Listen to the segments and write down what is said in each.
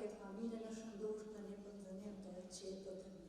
këtë familjen e shëndosh të një pëndënim të qetë të një.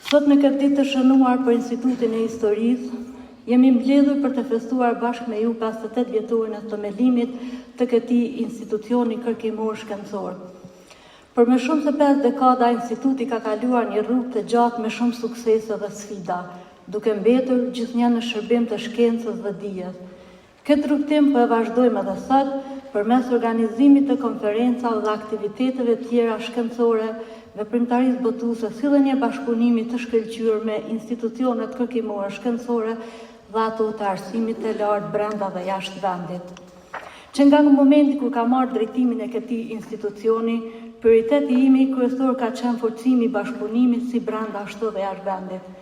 Sot në këtë ditë të shënuar për Institutin e Historisë, jemi mbledhur për të festuar bashkë me ju 58 vjetorin e themelimit të këtij institucioni kërkimor shkencor. Për më shumë se 5 dekada, instituti ka kaluar një rrugë të gjatë me shumë suksese dhe sfida, duke mbetur gjithnjë në shërbim të shkencës dhe dijes. Këtë rrugtim po e vazhdojmë edhe sot përmes organizimit të konferencave dhe aktiviteteve tjera shkencore, veprimtarisë botuese, si dhe një bashkëpunimi të shkëlqyer me institucionet kërkimore shkencore dhe ato të arsimit të lartë brenda dhe jashtë vendit. Që nga momenti kur ka marrë drejtimin e këtij institucioni, prioriteti im kryesor ka qenë forcimi i bashkëpunimit si brenda ashtu dhe jashtë vendit.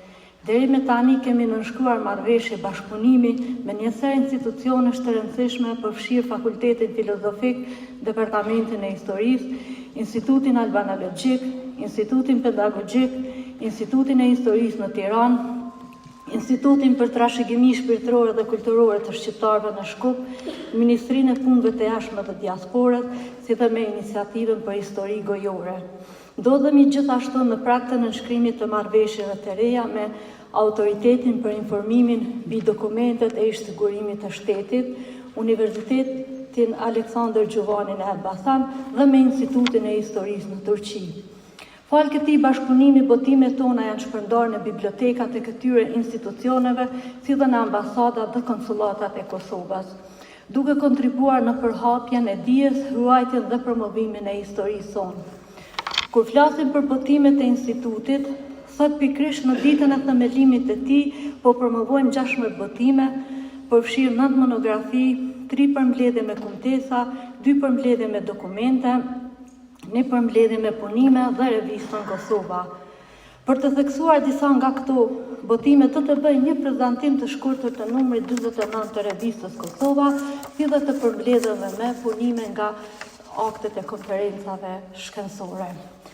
Deri me tani kemi nënshkruar marrëveshje bashkëpunimi me një sër institucionesh të rëndësishme, përfshirë Fakultetin Filozofik, Departamentin e Historisë, Institutin Albanologjik, Institutin Pedagogjik, Institutin e Historisë në Tiranë, Institutin për Trashëgimi Shpirtërore dhe Kulturore të Shqiptarëve në Shkup, Ministrinë e Punëve të Jashtme dhe Diasporës, si dhe me iniciativën për histori gojore. Ndodhemi gjithashtu në prag të nënshkrimit të marrëveshjeve të reja me Autoritetin për Informimin mbi Dokumentet e Ish-sigurimit të Shtetit, Universitetin Aleksandër Gjuvani në Elbasan dhe me Institutin e Historisë në Turqi. Falë këtij bashkëpunimi, botimet tona janë shpërndarë në bibliotekat e këtyre institucioneve, si dhe në ambasadat dhe konsulatat e Kosovës, duke kontribuar në përhapjen e dijes, ruajtjen dhe promovimin e historisë sonë. Kur flasim për botimet e institutit, sot pikërisht në ditën e themelimit të tij po promovojmë 16 botime, përfshirë 9 monografi, 3 përmbledhje me kumtesa, 2 përmbledhje me dokumente, 1 përmbledhje me punime dhe revistën Kosova. Për të theksuar disa nga këto botime, do të bëj një prezantim të shkurtër të numrit 49 të revistës Kosova, si dhe të përmbledhjeve me punime nga aktet e konferencave shkencore.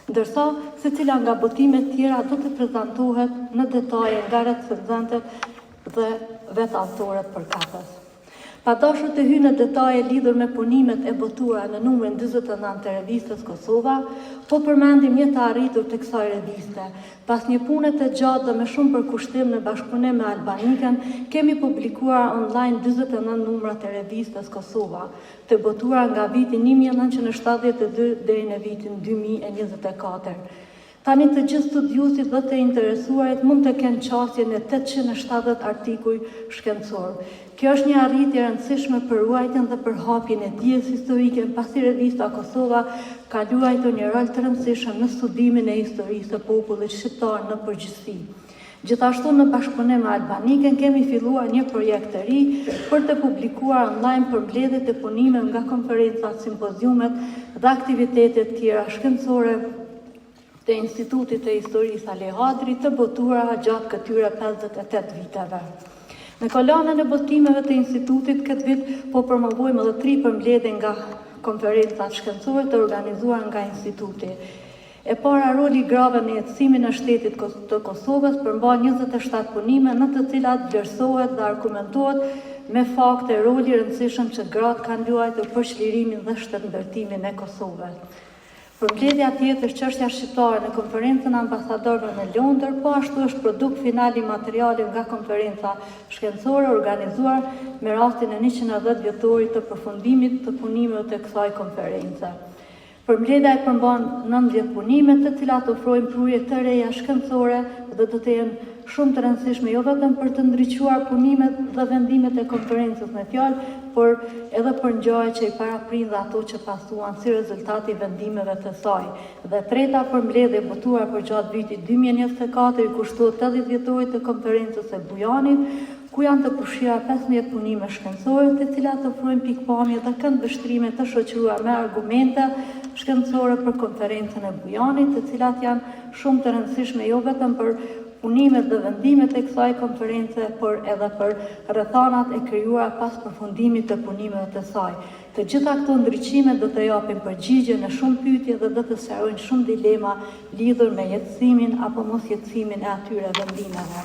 Ndërsa, secila nga botimet tjera do të prezantohet në detaje nga recenzentët dhe vetë autorët përkatës. Pa dashur të hyj në detaje lidhur me punimet e botuara në numrin 49 të revistës Kosova, po përmendim një të arritur të kësaj reviste. Pas një pune të gjatë dhe me shumë përkushtim në bashkëpunim me Albanikën, kemi publikuar online 49 numra të revistës Kosova, të botuara nga viti 1972 deri në vitin 2024. Tani të gjithë studiuesit dhe të interesuarit mund të kenë qasje në 870 artikuj shkencor. Kjo është një arritje e rëndësishme për ruajtjen dhe përhapjen e dijes historike, pasi revista Kosova ka luajtur një rol të rëndësishëm në studimin e historisë së popullit shqiptar në përgjithësi. Gjithashtu në bashkëpunim me Albanikën kemi filluar një projekt të ri për të publikuar online përmbledhjet e punime nga konferencat, simpoziumet dhe aktivitetet tjera shkencore të Institutit të Historisë Ali Hadri të botuara gjatë këtyre 58 viteve. Në kolanën e botimeve të institutit këtë vit po promovojmë edhe 3 përmbledhje nga konferencat shkencore të organizuar nga instituti. E para, roli grave në jetësimin e shtetit të Kosovës përmban 27 punime në të cilat vlerësohet dhe argumentohet me fakte roli rëndësishëm që gratë kanë luajtur për çlirimin dhe shtetëmbërtimin e Kosovës. Përmbledhja tjetër është çështja shqiptare në konferencën ambasadorëve në Londër, po ashtu është produkt final i materialit nga konferenca shkencore organizuar me rastin e 110 vjetorit të përfundimit të punimeve të kësaj konference. Përmbledhja e përmban 19 punime të cilat ofrojnë prurje të reja shkencore dhe do të jenë shumë të rëndësishme jo vetëm për të ndriçuar punimet dhe vendimet e konferencës me fjalë, por edhe për ngjarje që i paraprin dhe ato që pasuan si rezultati vendimeve të saj. Dhe treta përmbledhje botuar për gjatë vitit 2024 i kushtohet 80 vjetorit të konferencës së Bujanit, ku janë të përfshira 15 punime shkencore, të cilat ofrojnë pikpamje dhe këndvështrime të shoqëruar me argumente shkencore për konferencën e Bujanit, të cilat janë shumë të rëndësishme jo vetëm për punimet dhe vendimet e kësaj konference, por edhe për rrethanat e krijuara pas përfundimit të punimeve të saj. Të gjitha këto ndriçime do të japin përgjigje në shumë pyetje dhe do të sqarojnë shumë dilema lidhur me jetësimin apo mos jetësimin e atyre vendimeve.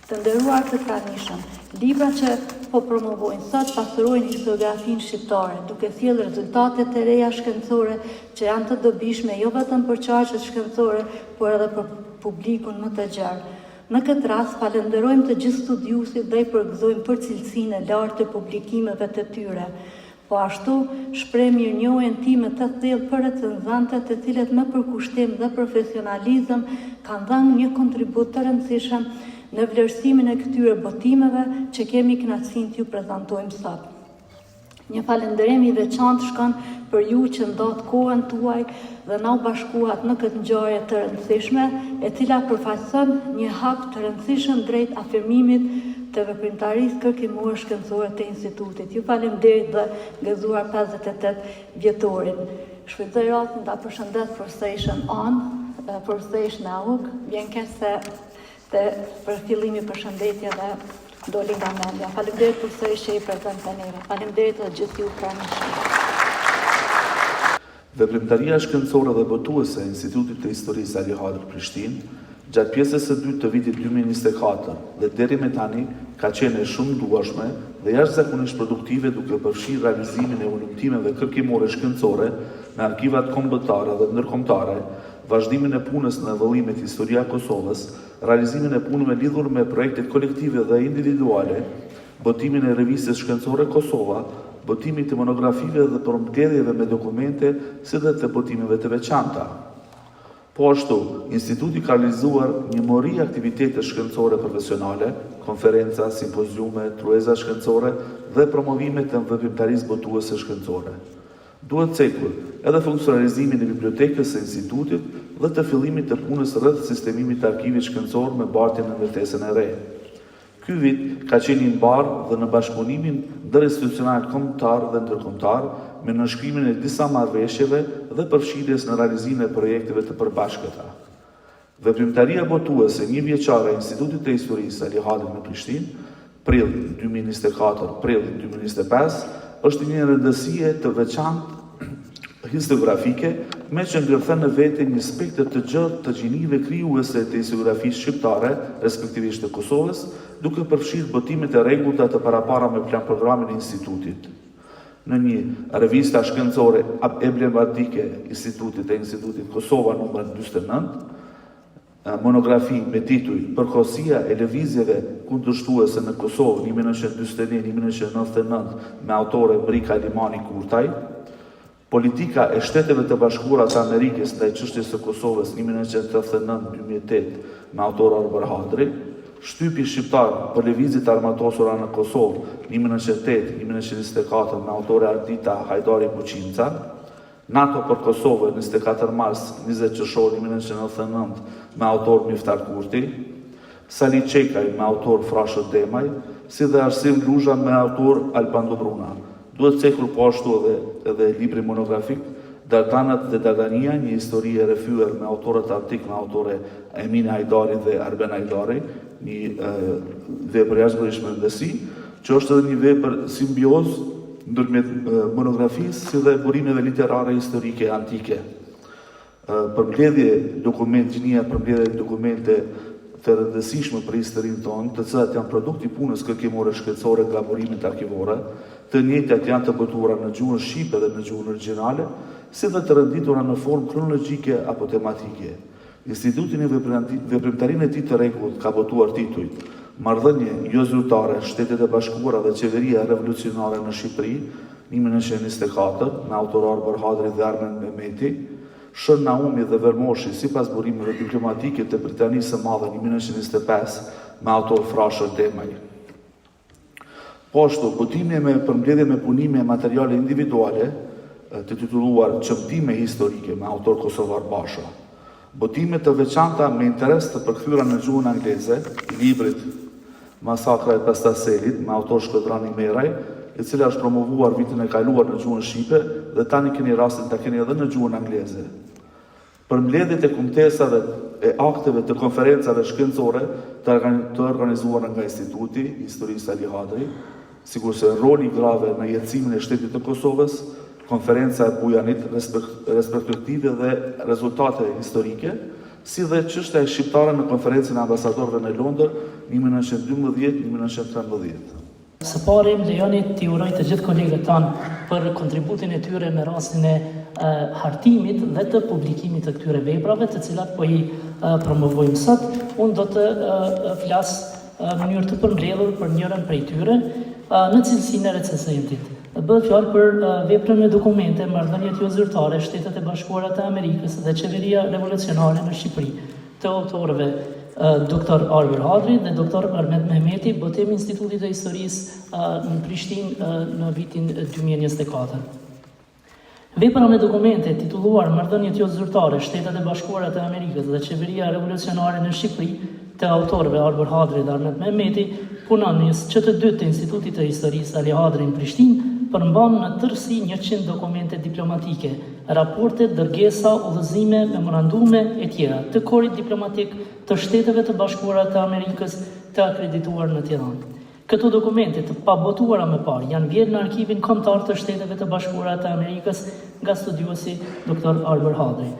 Të nderuar të pranishëm, libra që po promovojnë sot pasurojnë historiografinë shqiptare, duke sjellë rezultate të reja shkencore që janë të dobishme jo vetëm për qarqet shkencore, por edhe për publikun më të gjerë. Në këtë rast, falenderojmë të gjithë studiuesit dhe i përgëzojmë për cilësinë e lartë të publikimeve të tyre. Po ashtu, shpreh mirënjohjen time të thellë për recenzantët të cilët me përkushtim dhe profesionalizëm kanë dhënë një kontribut të rëndësishëm në vlerësimin e këtyre botimeve që kemi kënaqësinë t'ju prezantojmë sot. Një falënderim i veçantë shkon për ju që ndat kohën tuaj dhe na u bashkuat në këtë ngjarje të rëndësishme, e cila përfaqëson një hap të rëndësishëm drejt afirmimit të veprimtarisë kërkimore shkencore të institutit. Ju faleminderit dhe gëzuar 58 vjetorin. Shfrytëzoj rastin ta përshëndes for station on, for station out, vjen keq se për fillimi përshëndetje dhe doli nga mendja. Faleminderit përsëri që i prezantoni neve. Faleminderit edhe gjithë ju pranishëm. Veprimtaria shkencore dhe botuese e Institutit të Historisë Ali Hadër Prishtinë, gjatë pjesës së dytë të vitit 2024 dhe deri me tani, ka qenë shumë duashme dhe jashtëzakonisht produktive duke përfshirë realizimin e ulëmtimeve kërkimore shkencore në arkivat kombëtare dhe ndërkombëtare, vazhdimin e punës në vëllimet Historia e Kosovës, realizimin e punëve lidhur me projektet kolektive dhe individuale, botimin e revistës shkencore Kosova, botimit të monografive dhe përmbledhjeve me dokumente, si dhe të botimeve të veçanta. Po ashtu, instituti ka realizuar një mori aktivitete shkencore profesionale, konferenca, simpoziume, trueza shkencore dhe promovimet të veprimtarisë botuese shkencore. Duhet cekur edhe funksionalizimin e bibliotekës së institutit dhe të fillimit të punës rreth sistemimit të arkivit shkencor me bartjen në ndërtesën e re. Ky vit ka qenë i mbarë dhe në bashkëpunimin ndërinstitucional kombëtar dhe ndërkombëtar me nënshkrimin e disa marrëveshjeve dhe përfshirjes në realizimin e projekteve të përbashkëta. Veprimtaria botuese një vjeçare e Institutit të Historisë Ali Hadër në Prishtinë, prill 2024, prill 2025, është një rëndësie të veçantë historiografike, me që ngërthen në vete një spektër të gjatë të gjinive krijuese të historiografisë shqiptare, respektivisht të Kosovës, duke përfshirë botimet e rregullta të parapara me plan programin e institutit. Në një revista shkencore emblematike Institutit Kosova numër 49, monografi me titull Përkohësia e lëvizjeve kundërshtuese në Kosovë 1991-1999 me autore Mrika Limani Kurtaj, Politika e Shteteve të Bashkuara të Amerikës ndaj çështjes së Kosovës 1989-2008 me autor Arber Hadri, Shtypi shqiptar për lëvizjet armatosura në Kosovë 1908-1924 me autore Ardita Hajdari Buqinca, NATO për Kosovë 24 mars 20 qershor 1999 me autor Miftar Kurti, Sali Çekaj me autor Frashët Demaj, si dhe Arsim Luzha me autor Alban Dobruna. Duhet cekur po ashtu edhe libri monografik Dardanat dhe Dardania, një histori e rrëfyer me autorët antik, me autore Emine Hajdari dhe Arben Hajdari, një vepër jashtëzakonisht ndësi, që është edhe një vepër simbioz ndërmjet monografisë si dhe burimeve literare historike antike. Përmbledhje dokumente të rëndësishme për historinë tonë, të cilat janë produkti punës kërkimore shkencore nga burimet arkivore, të njëjtat janë të botuara në gjuhën shqipe dhe në gjuhën origjinale, si dhe të renditura në formë kronologjike apo tematike. Instituti në veprimtarinë e tij të rregullt ka botuar titujt Marrëdhënie jo zyrtare, Shtetet e Bashkuara dhe Qeveria Revolucionare në Shqipëri, 1924, me autor Arbër Hadri dhe Armen Mehmeti, Shën Naumi dhe Vermoshi, sipas burimeve diplomatike të Britanisë së Madhe 1925, me autor Frashër Demaj. Po ashtu, botimi me përmbledhje me punime e materiale individuale, të titulluar Çmtime historike, me autor Kosovar Basha. Botime të veçanta me interes të përkthyera në gjuhën angleze, i librit Masakra e Pastaselit, me autor Shkodrani Meraj, e cila është promovuar vitin e kaluar në gjuhën shqipe dhe tani keni rastin ta keni edhe në gjuhën angleze. Përmbledhjet e kumtesave e akteve të konferencave shkencore të organizuara nga Instituti i Historisë Ali Hadri, sigurisht roli grave në jetësimin e shtetit të Kosovës, konferenca e Bujanit, respektive dhe rezultate historike, si dhe çështja e shqiptare në konferencën e ambasadorëve në Londër 1912-1913. Së pari, më lejoni t'i uroj të gjithë kolegët tanë për kontributin e tyre në rastin e hartimit dhe të publikimit të këtyre veprave, të cilat po i promovojmë sot. Unë do të flas në mënyrë të përmbledhur për njërin prej tyre në cilësinë e recenzentit. Bëhet fjalë për veprën me dokumente, marrëdhëniet jo zyrtare, Shtetet e Bashkuara të Amerikës dhe Qeveria Revolucionare në Shqipëri, të autorëve Dr. Arbër Hadri dhe Dr. Armen Mehmeti, botimi Institutit të Historisë në Prishtinë në vitin 2024. Vepra me dokumente titulluar Marrëdhëniet jo zyrtare, Shtetet e Bashkuara të Amerikës dhe Qeveria Revolucionare në Shqipëri, të autorëve Arbër Hadri dhe Armen Mehmeti, punon në QT2 të Institutit të Historisë Ali Hadri në Prishtinë, përmban në tërësi 100 dokumente diplomatike, raporte, dërgesa, udhëzime, memorandume e tjera të korit diplomatik të Shteteve të Bashkuara të Amerikës të akredituar në Tiranë. Këto dokumente të pabotuara më parë janë vjedhur në arkivin kombëtar të Shteteve të Bashkuara të Amerikës nga studiosi Dr. Arbër Hadri.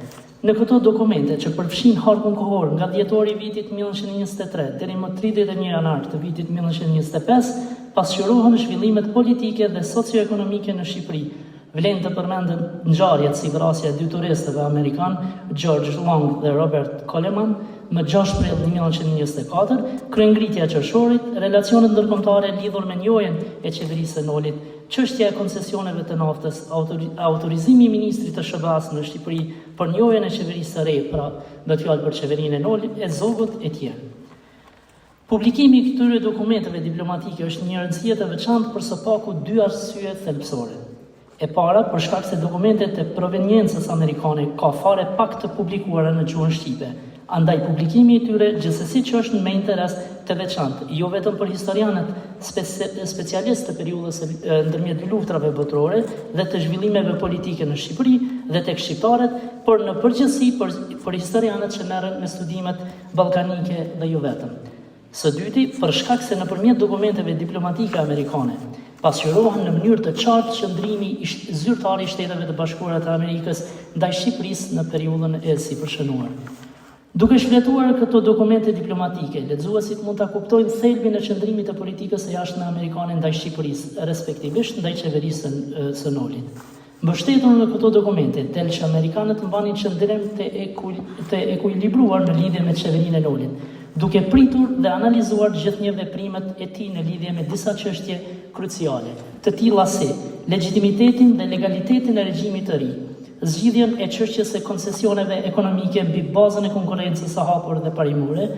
Në këto dokumente që përfshin harkun kohor nga dhjetori i vitit 1923 deri më 31 janar të vitit 1925, pasqyrohen zhvillimet politike dhe socio-ekonomike në Shqipëri. Vlen të përmenden ngjarjet si vrasja e dy turistëve amerikan, George Long dhe Robert Coleman, më 6 prill 1924, kryengritja e qershorit, relacionet ndërkombëtare lidhur me njojën e qeverisë së Nolit, çështja e koncesioneve të naftës, autorizimi i ministrit të SBA-s në Shqipëri për njojën e qeverisë së re, pra do të fjalë për qeverinë e Nolit, e zogut e tjerë. Publikimi i këtyre dokumenteve diplomatike është një rëndësie të veçantë për së paku dy arsye thelbësore. E para, për shkak se dokumentet e proveniencës amerikane ka fare pak të publikuara në gjuhën shqipe. Andaj publikimi i tyre gjithsesi që është me interes të veçantë, jo vetëm për historianët specialistë të periudhës ndërmjet dy luftrave botërore dhe të zhvillimeve politike në Shqipëri dhe tek shqiptarët, por në përgjithësi për historianët që merren me studimet ballkanike dhe jo vetëm. Së dyti, për shkak se nëpërmjet dokumenteve diplomatike amerikane pasqyrohen në mënyrë të qartë qëndrimi zyrtar i Shteteve të Bashkuara të Amerikës ndaj Shqipërisë në periudhën e sipërshënuar. Duke shfletuar këto dokumente diplomatike, lexuesit mund ta kuptojnë thelbin e qëndrimit të politikës së jashtme amerikane ndaj Shqipërisë, respektivisht ndaj qeverisë së Nolit. Mbështetur në këto dokumente, del që amerikanët mbanin qëndrim të ekuilibruar në lidhje me qeverinë e Nolit, duke pritur dhe analizuar gjithnjë veprimet e tij në lidhje me disa çështje kruciale, të tilla si legjitimitetin dhe legalitetin e regjimit të ri, zgjidhjen e çështjes së koncesioneve ekonomike mbi bazën e konkurrencës së hapur dhe parimore,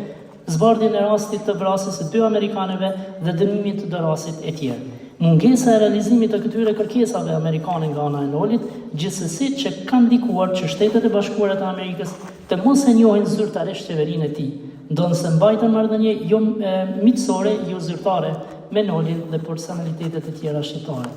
zbardhjen e rastit të vrasjes së dy amerikanëve dhe dënimit të dërasit e tjerë. Mungesa e realizimit të këtyre kërkesave amerikane nga ana e Nolit, gjithsesi që kanë ndikuar që Shtetet e Bashkuara të Amerikës të mos e njohin zyrtarisht qeverinë e tij, ndonse mbajtën marrëdhënie jo miqësore, jo zyrtare me Nolin dhe personalitetet e tjera shqiptare.